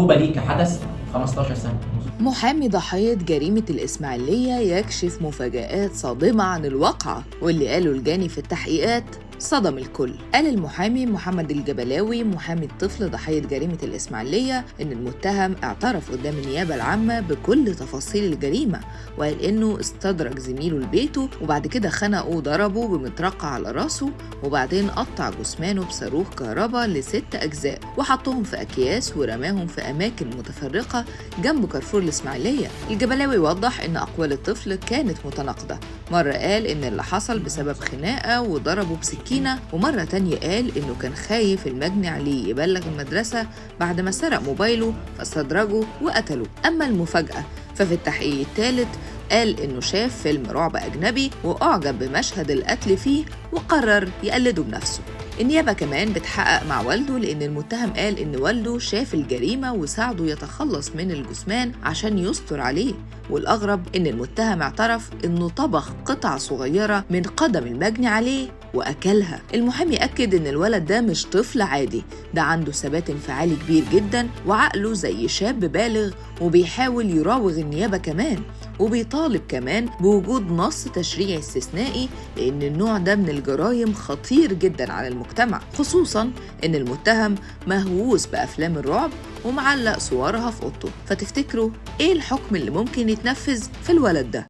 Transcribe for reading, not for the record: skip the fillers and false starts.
عقوبة ليه كحدث 15 سنة. محامي ضحية جريمة الإسماعيلية يكشف مفاجآت صادمة عن الواقعة، واللي قاله الجاني في التحقيقات صدم الكل. قال المحامي محمد الجبلاوي محامي الطفل ضحية جريمة الإسماعيلية إن المتهم اعترف قدام النيابة العامة بكل تفاصيل الجريمة، وقال إنه استدرج زميله لبيته وبعد كده خنقه وضربه بمطرقة على راسه، وبعدين قطع جثمانه بصاروخ كهرباء ل6 أجزاء وحطهم في أكياس ورماهم في أماكن متفرقة جنب كارفور الإسماعيلية. الجبلاوي وضح إن أقوال الطفل كانت متناقضة، مرة قال إن اللي حصل بسبب خناقة وضربه بسكينة، ومرة تانية قال إنه كان خايف المجني عليه يبلغ المدرسة بعد ما سرق موبايله فاستدرجه وقتله. أما المفاجأة ففي التحقيق الثالث قال إنه شاف فيلم رعب أجنبي وأعجب بمشهد القتل فيه وقرر يقلده بنفسه. النيابة كمان بتحقق مع والده لأن المتهم قال إن والده شاف الجريمة وساعده يتخلص من الجثمان عشان يستر عليه، والأغرب إن المتهم اعترف إنه طبخ قطعة صغيرة من قدم المجني عليه وأكلها. المحامي أكد إن الولد ده مش طفل عادي، ده عنده ثبات انفعالي كبير جدا وعقله زي شاب بالغ، وبيحاول يراوغ النيابة كمان، وبيطالب كمان بوجود نص تشريعي استثنائي لأن النوع ده من الجرائم خطير جدا على المجتمع، خصوصا إن المتهم مهووس بأفلام الرعب ومعلق صورها في أوضته. فتفتكروا إيه الحكم اللي ممكن يتنفذ في الولد ده؟